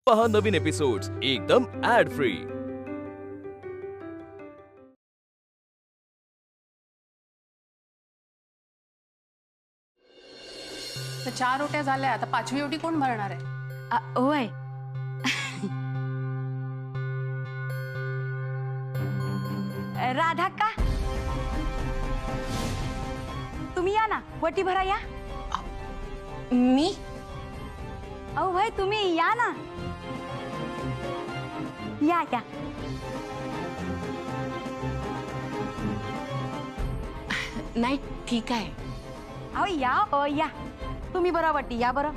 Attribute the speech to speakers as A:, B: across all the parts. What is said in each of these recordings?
A: पहा नवीन एपिसोड्स एकदम add free.
B: तर 4 रोट्या झाल्या, आता 5वी रोटी कोण भरणार आहे?
C: ओय राधा का तुम्ही या ना, वटी भरा या।
B: मी?
C: अहो भाई तुम्ही या ना, या या।
B: नाही ठीक आहे।
C: अहो या या, तुम्ही बरा वटी या बरं।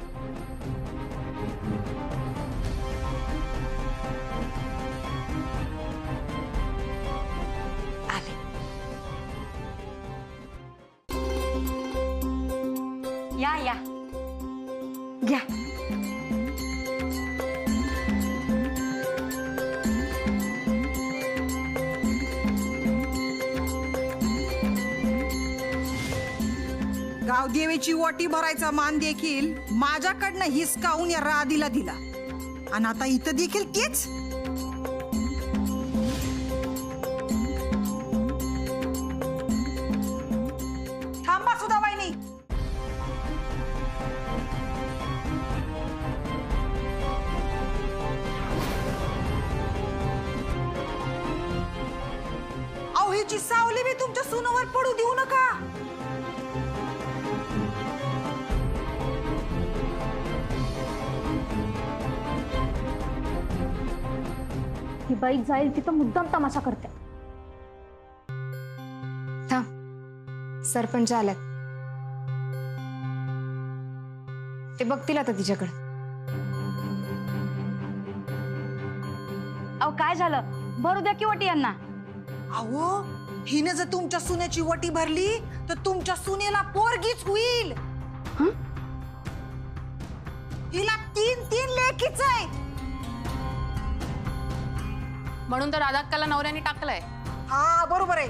B: आले।
C: या या घ्या।
D: गावदेवीची ओटी भरायचा मान देखील माझ्याकडनं हिसकावून या राधीला दिला, आणि आता इथं देखील तेच। थांबा सुधा वहिनी, अहो हिची सावली बी तुमच्या सुनावर पडू देऊ नका।
E: ही बाई जाईल तिथं मुद्दाम तमाशा करते।
F: थांब, सरपंच आल्यात, ते बघतील आता तिच्याकडे।
C: अहो काय झालं, भरू द्या की वटी यांना।
D: अहो हिने जर तुमच्या सुनेची वटी भरली तर तुमच्या सुनेला पोरगीच होईल। हिला 3 लेकीच आहे।
B: म्हणून तर राधाक्काला नवऱ्याने टाकलंय।
D: हा बरोबर आहे।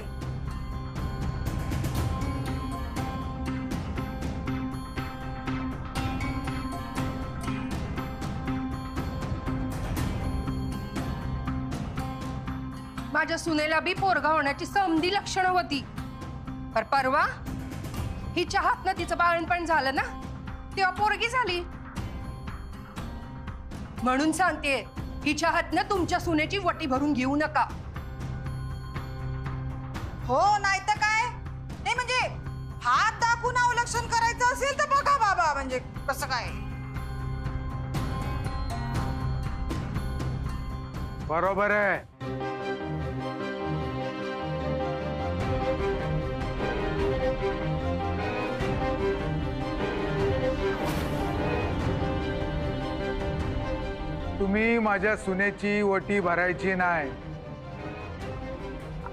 G: माझ्या सुनेला बी पोरगा होण्याची समधी लक्षणं होती, पर परवा हिच्या हातनं तिचं बाळणपण झालं ना, तेव्हा पोरगी झाली। म्हणून सांगते, हिच्या हातनं तुमच्या सुनेची वटी भरून घेऊ नका।
D: हो नाही तर काय, नाही म्हणजे हात दाखवून अवलक्षण करायचं असेल तर बघा बाबा, म्हणजे कसं काय।
H: बरोबर आहे। तुम्ही माझ्या सुनेची वटी भरायची नाही।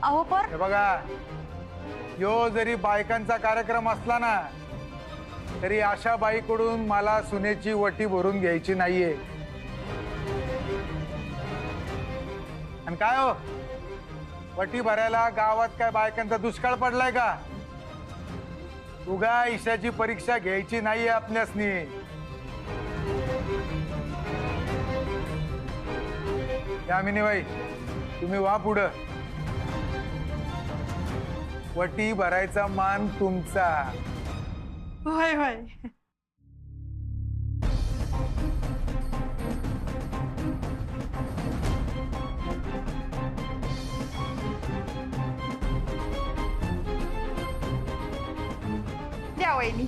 C: अहो पर
H: हे बघा, यो जरी बायकांचा कार्यक्रम असला ना, तरी अशा बाईकडून मला सुनेची वटी भरून घ्यायची नाहीये। आणि काय हो, वटी भरायला गावात काय बायकांचा दुष्काळ पडलाय का? उगा ईशाची परीक्षा घ्यायची नाहीये आपल्यासनी। यामिनी बाई, तुम्ही वा पुढं। वटी भरायचा मान तुमचा।
D: होय होय।
G: द्या वहिनी।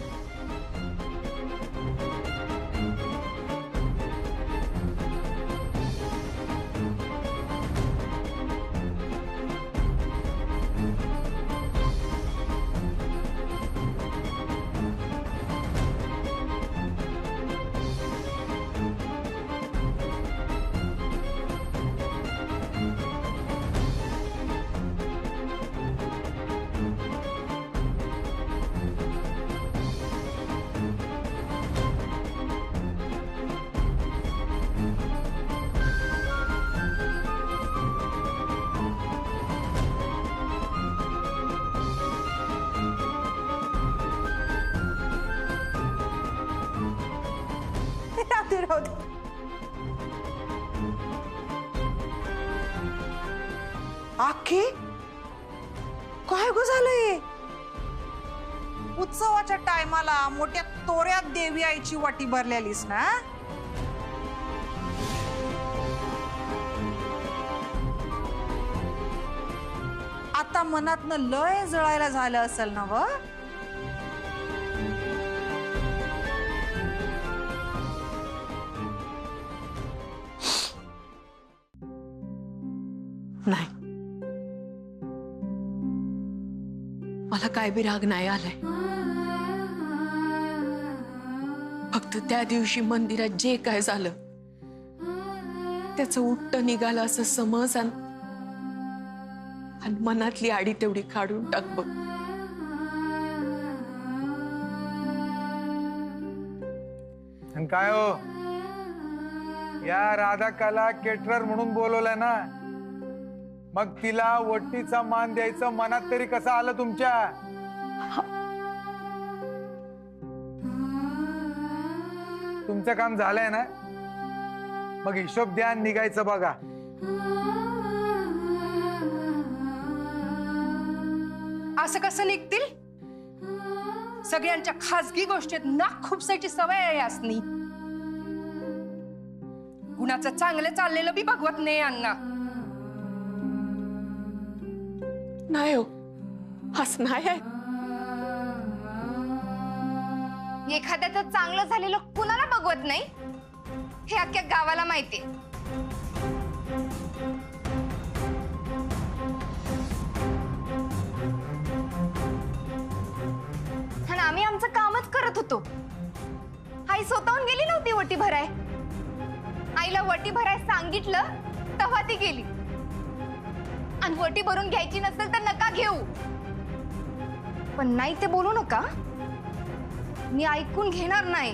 D: राहू दे. आखे काय ग झालंय? उत्सवाच्या टायमाला मोठ्या तोऱ्यात देवी आईची वाटी भरलेलीस ना? आता मनातनं लय जळायला झालं असेल ना व?
I: नाही, मला काय बी राग नाही आलाय. फक्त त्या दिवशी मंदिरात जे काय झालं त्याचं उट्ट निघालं असं समज आणि मनातली आडी तेवढी काढून टाक बघ.
H: आणि काय हो, या राधाकाला केटरर म्हणून बोलवलंय ना, मग तिला वट्टीचा मान द्यायचं मनात तरी कसं आलं तुमच्या? तुमचं काम झालंय ना, मग हिशोब द्या, निघायचं बघा.
G: असं कसं निघतील? सगळ्यांच्या खासगी गोष्टीत नाक खुपसायची सवय आहे असनी. कुणाचं चांगलं चाललेलं बी बघवत नाही अण्णा.
I: नाही हो, असं नाही आहे.
F: एखाद्याचं चांगलं झालेलं कुणाला बघवत नाही हे अख्ख्या गावाला माहितीये. आणि आम्ही आमचं कामच करत होतो. आई स्वतःहून गेली नव्हती वटी भराय. आईला वटी भराय सांगितलं तेव्हा ती गेली. आणि वटी भरून घ्यायची नसेल तर नका घेऊ, पण नाही ते बोलू नका. मी ऐकून घेणार नाही.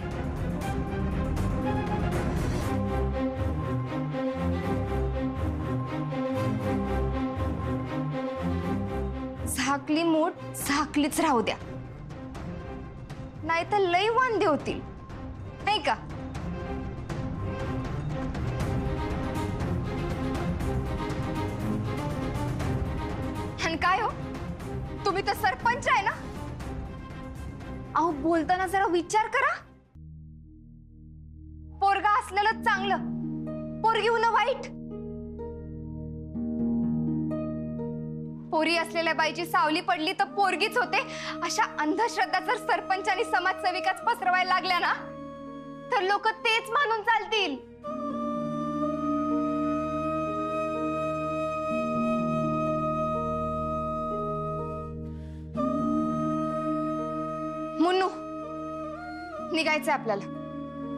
F: झाकली मूठ झाकलीच राहू द्या, नाही तर लई वांदे होतील, नाही का? आणि काय हो, तुम्ही तर सरपंच आहे ना? अहो, बोलताना जरा विचार करा. पोरगा असलेलं चांगलं, पोरगी होणं वाईट. पोरी असलेल्या बाईची सावली पडली तर पोरगीच होते, अशा अंधश्रद्धा जर सरपंच आणि समाजसेविकाच पसरवायला लागल्या ना, तर लोक तेच मानून चालतील. मुन्नू, निघायचंय आपल्याला.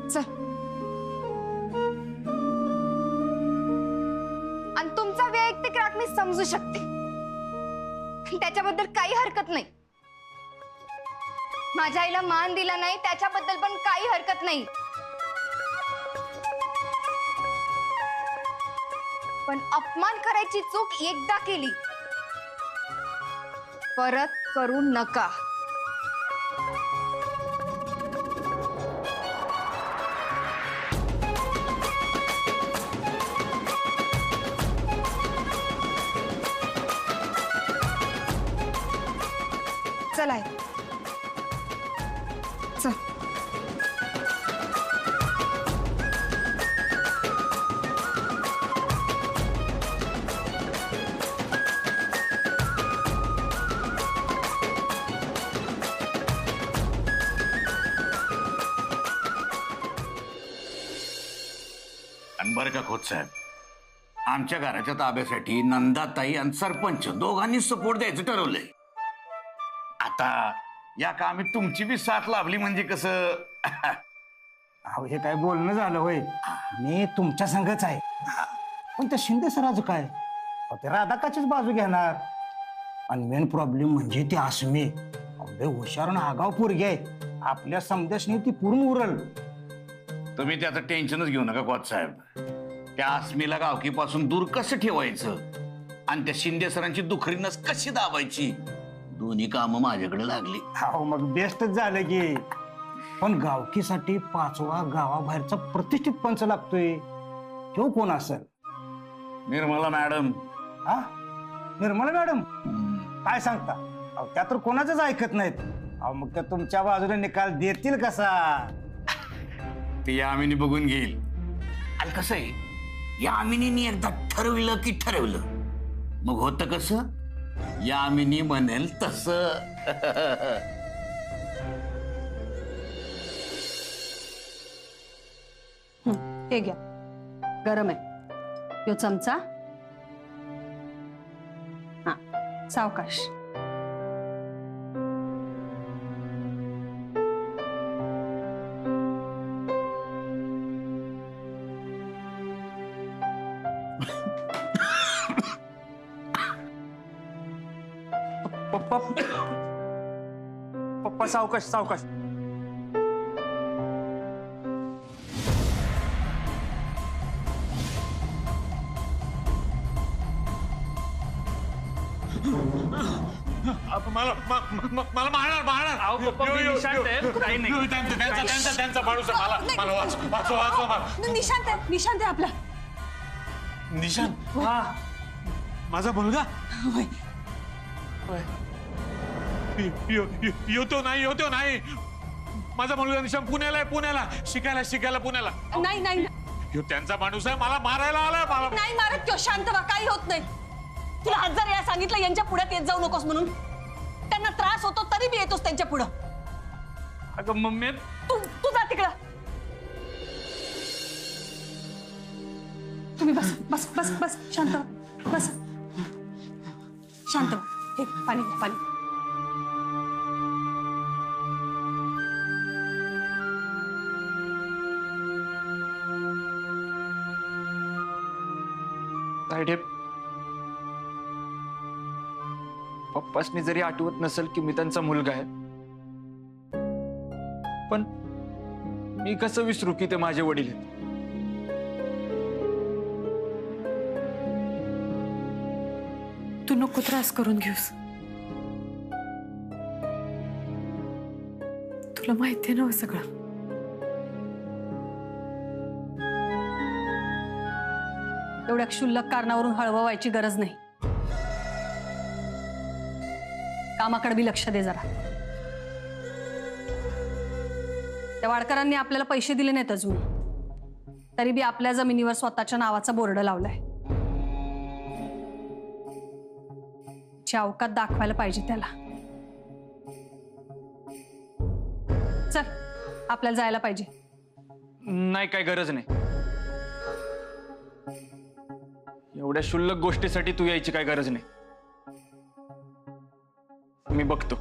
F: चल. आणि तुमचा वैयक्तिक राग मी समजू शकते, त्याच्याबद्दल काही हरकत नाही. माझ्या आईला मान दिला नाही त्याच्याबद्दल पण काही हरकत नाही. पण अपमान करायची चूक एकदा केली, परत करू नका. चला चल.
J: आणि बरं का खोत साहेब, आमच्या घराच्या ताब्यासाठी नंदाताई आणि सरपंच दोघांनी सपोर्ट द्यायचं ठरवलंय. आता या कामी तुमची बी साथ लाभली म्हणजे कसं.
K: अहो, हे काय बोलणं झालं होय? मी तुमच्या संघच आहे, पण त्या शिंदे सराचं काय? ते राधाकाचीच बाजू घेणार. आणि मेन प्रॉब्लेम म्हणजे ती आसमी हुशार आणि आगाव पोरगी आहे. आपल्या समजासनी ती पूर्ण उरल.
J: तुम्ही त्याचं टेन्शनच घेऊ नका खोत साहेब. त्या आसमीला गावकीपासून दूर कसं ठेवायचं आणि त्या शिंदे सरांची दुखरी नस कशी दाबायची, दोन्ही कामं माझ्याकडे लागली.
K: हो, मग बेस्टच झालं की. पण गावकीसाठी 5वा गावाबाहेरचा प्रतिष्ठित पंच लागतोय. तो कोण असेल?
J: निर्मला मॅडम.
K: हा, निर्मला मॅडम काय सांगता? अहो, त्या तर कोणाचंच ऐकत नाहीत. अहो मग त्या तुमच्या बाजूने निकाल देतील कसा?
J: ते यामिनी बघून घेईल. आणि कसं आहे, यामिनीने एकदा ठरवलं की ठरवलं, मग होतं कसं, यामिनी म्हणेल तसं.
C: हे घ्या, गरम आहे. यो चमचा. हा, सावकाश.
K: पप्पा सावकाश सावकाश.
H: मला मारणार त्यांचा माणूस मला
G: निशांत आहे आपला.
H: निशान माझा मुलगा येतो नाही माझा मुलगा निशान पुण्याला शिकायला पुण्याला.
G: नाही
H: त्यांचा माणूस आहे, मला मारायला आलाय. मला
G: नाही मारत किंवा शांत व्हा, काही होत नाही. तुला 1000 वेळा सांगितलं यांच्या पुढ्यात येत जाऊ नकोस म्हणून. त्यांना त्रास होतो तरी बी येतोस त्यांच्या पुढं.
H: अगं मम्मी
G: तू जा तिकडं. तुम्ही बस शांत व्हा. बस शांत व्हा. हे पाणी घ्या, पाणी.
L: पप्पासनी जरी आठवत नसेल की मी त्यांचा मुलगा आहे, पण मी कसं विसरू की ते माझे वडील आहेत.
I: तू नको त्रास करून घेऊस. तुला माहिती आहे ना सगळं.
C: एवढ्या क्षुल्लक कारणावरून हळवं व्हायची गरज नाही. कामाकडे बी लक्ष दे जरा. त्या वाडकरांनी आपल्याला पैसे दिले नाहीत अजून, तरी बी आपल्या जमिनीवर स्वतःच्या नावाचा बोर्ड लावलाय. ची अवकात दाखवायला पाहिजे त्याला. चल, आपल्याला जायला पाहिजे.
L: नाही, काय गरज नाही. एवढ्या क्षुल्लक गोष्टीसाठी तू यायची काय गरज नाही. मी बघतो.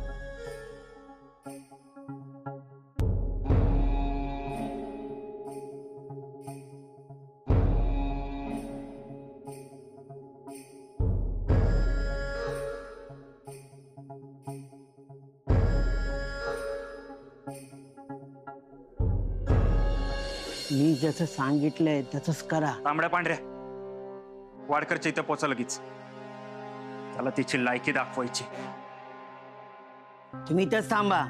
K: मी जसं सांगितलंय तसंच करा.
L: तांबड्या पांढऱ्या, वाडकरच्या इथं पोचा लगेच. त्याला तिची लायकी दाखवायची.
K: तुम्ही इथंच थांबा.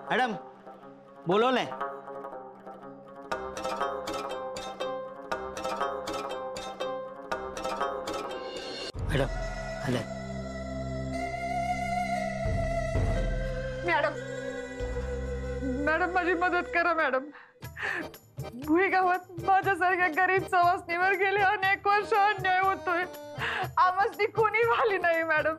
K: मॅडम बोलवलंय. मॅडम आलं.
G: मॅडम माझी मदत करा मॅडम. भुई गावात माझ्यासारख्या गरीब सवासनीवर गेले अनेक वर्ष अन्याय होतोय. आवाज कोणी वाली नाही मॅडम.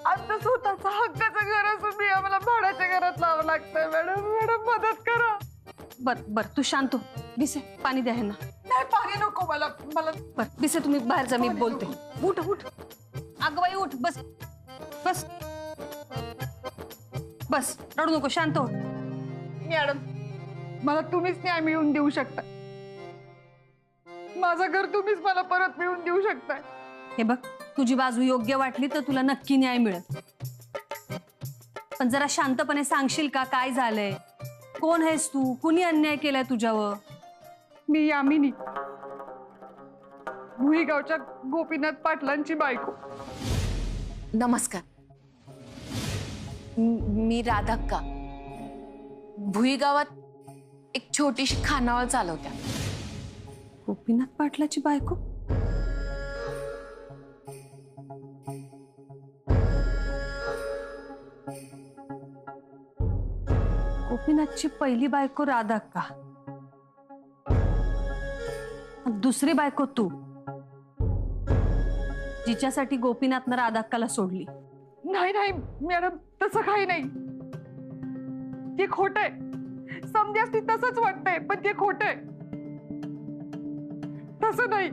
G: आता स्वतःचा हक्काचं घर असून मी आम्हाला भाड्याच्या घरात लावावं लागतंय मॅडम. मॅडम मदत करा.
C: बर तू शांत हो. बिसे, पाणी द्या ह्यांना.
G: नाही पाणी नको मला.
C: बर बिसे, तुम्ही बाहेर जा, मी बोलते. उठ. अगं बाई उठ. बस रडू नको, शांत हो.
G: मॅडम मला तुम्हीच न्याय मिळवून देऊ शकता. माझं घर तुम्हीच मला परत मिळवून देऊ शकताय.
C: हे बघ, तुझी बाजू योग्य वाटली तर तुला नक्की न्याय मिळेल. पण जरा शांतपणे सांगशील का काय झालंय? कोण आहेस तू? कुणी अन्याय केलाय तुझ्यावर?
G: मी यामिनी. भुईगावच्या गोपीनाथ पाटलांची बायको.
I: नमस्कार. मी राधाक्का. भुई गावात एक छोटीशी खानावळ चालवत्या.
C: गोपीनाथ पाटलाची बायको? गोपीनाथची पहिली बायको राधाक्का, दुसरी बायको तू, जिच्यासाठी गोपीनाथनं राधाक्काला सोडली.
G: नाही नाही मॅडम, तसं काही नाही. ते खोट आहे. समजास ती तसंच वाटतंय, पण ते खोट आहे. तसं नाही.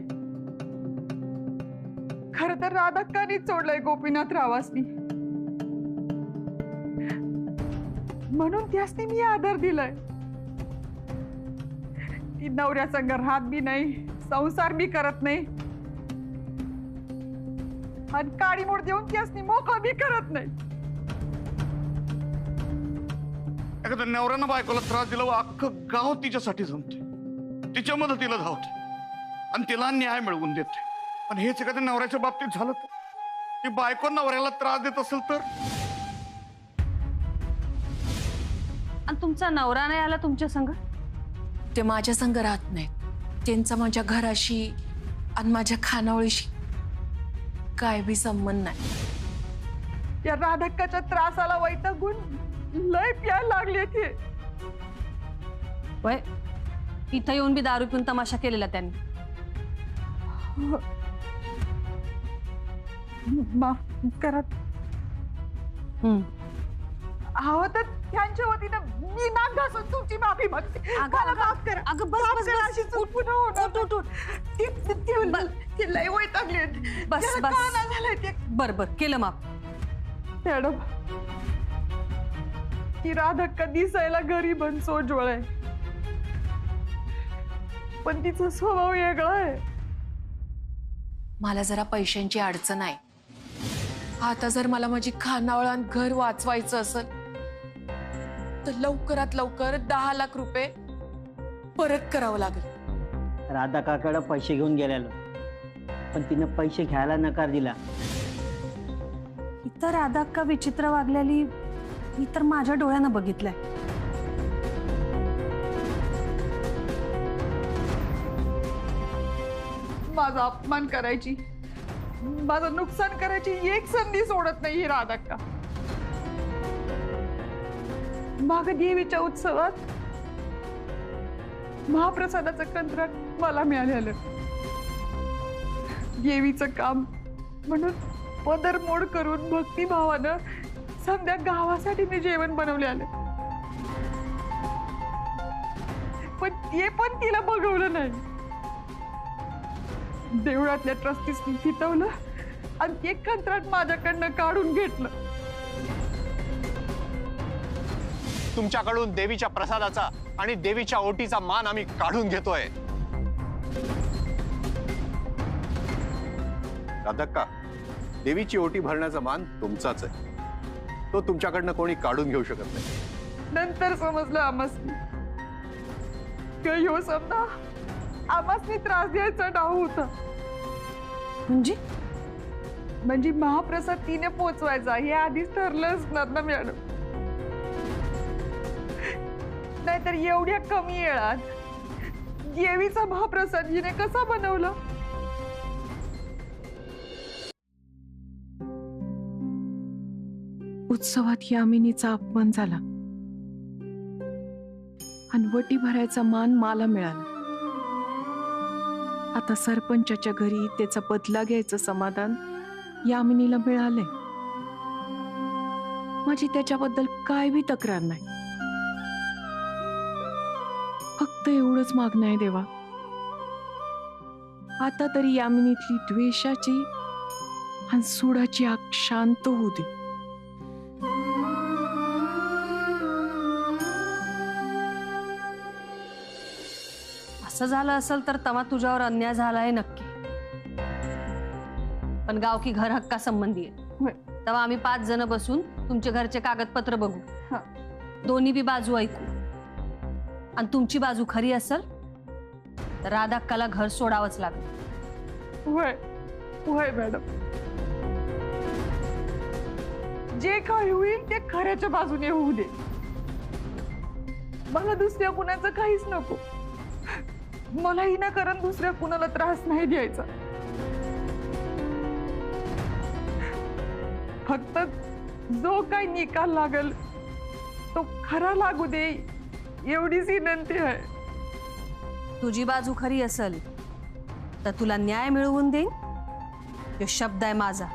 G: खरं तर राधाक्कानीच सोडलंय गोपीनाथ रावासनी. म्हणून त्यासनी मी आदर दिलाय. ती नवऱ्या संग राहत बी नाही, संसार बी करत नाही, आणि काडी मोड देऊन त्यासनी मोकळं बी करत नाही.
J: एखाद्या नवऱ्यानं बायकोला त्रास दिला, अख्खं गाव तिच्यासाठी जमते, तिच्या मदतीला धावते आणि तिला न्याय मिळवून देते. पण हेच एखाद्या नवऱ्याच्या बाबतीत झालं तर, ती बायको नवऱ्याला त्रास देत असेल तर?
C: आणि तुमचा नवरा नाही आला तुमच्या संग?
I: ते माझ्या संग राहत नाहीत. त्यांचा माझ्या घराशी आणि माझ्या खानावळीशी काय बी संबंध नाही.
G: या राधाक्काच्या त्रासाला वैतागून लय प्यायला लागले ते.
C: वय, इथं येऊन बी दारू पिऊन तमाशा केलेला त्यांनी.
G: माफ करा. अहो, तर त्यांच्या वतीनं मी नाक घासून तुमची माफी मागते. मला माफ करा.
C: अगं बस
G: माफ
C: बस
G: करा,
C: बस.
G: अशी चूक पुन्हा होणार नाही. ते लय वैतागले.
C: बस
G: त्याला
C: बस.
G: कळना झालंय ते.
C: बर बर, केलं माफ.
G: मॅडम, ती राधाक्का दिसायला गरीब आणि सोज्वळ आहे, पण तिचा स्वभाव वेगळा आहे.
I: मला जरा पैशांची अडचण आहे. आता जर मला माझी खानावळ आणि घर वाचवायचं असेल तर लवकरात लवकर 10 लाख रुपये परत करावं लागेल.
K: राधा काकाला पैसे घेऊन गेलेलो, पण तिने पैसे घ्यायला नकार दिला.
C: इथं राधाक्का विचित्र वागलेली मी तर माझ्या डोळ्यानं बघितलंय.
G: माझा अपमान करायची, माझं नुकसान करायची एक संधी सोडत नाही ही राधाक्का. माग देवीच्या उत्सवात महाप्रसादाचं कंत्राट मला मिळालेलं. देवीचं काम म्हणून पदरमोड करून भक्तिभावानं समध्या गावासाठी मी जेवण बनवले आले, पण ते पण तिला बघवलं नाही. देवळातल्या ट्रस्टीसनी फितवलं आणि ते कंत्राट माझ्याकडनं काढून घेतलं.
L: तुमच्याकडून देवीच्या प्रसादाचा आणि देवीच्या ओटीचा मान आम्ही काढून घेतोय.
M: राधाक्का, देवीची ओटी भरण्याचा मान तुमचाच आहे, तो तुमच्याकडनं कोणी काढून घेऊ शकत नाही.
G: नंतर समजलं आमासनी हो समजा आमासनी त्रास द्यायचा डाव होता. म्हणजे महाप्रसाद तिने पोचवायचा हे आधीच ठरलं असणार ना मॅडम. नाहीतर एवढ्या कमी वेळात देवीचा महाप्रसाद हिने कसा बनवला?
I: उत्सवात यामिनीचा अपमान झाला आणि वटी भरायचा मान मला मिळाला. आता सरपंचाच्या घरी त्याचा बदला घ्यायचं समाधान यामिनीला मिळालंय. माझी त्याच्याबद्दल काय बी तक्रार नाही. फक्त एवढंच मागणं आहे देवा, आता तरी यामिनीतली द्वेषाची आणि सुडाची आग शांत होऊ दे.
C: असं झालं असेल तर तवा तुझ्यावर अन्याय झालाय नक्की, पण गावकी घर हक्का संबंधी आहे. तेव्हा आम्ही 5 जण बसून तुमचे घरचे कागदपत्र बघू, दोन्ही बी बाजू ऐकू, आणि तुमची बाजू खरी असेल तर राधाक्काला घर सोडावंच लागेल.
N: वय वय मॅडम, जे काही होईल ते खऱ्याच्या बाजूने होऊ दे. मला दुसऱ्या कुणाचं काहीच नको. मलाही ना कारण दुसऱ्या कुणाला त्रास नाही द्यायचा. फक्त जो काही निकाल लागल तो खरा लागू दे, एवढीच विनंती आहे.
C: तुझी बाजू खरी असेल तर तुला न्याय मिळवून देईन, तो शब्द आहे माझा.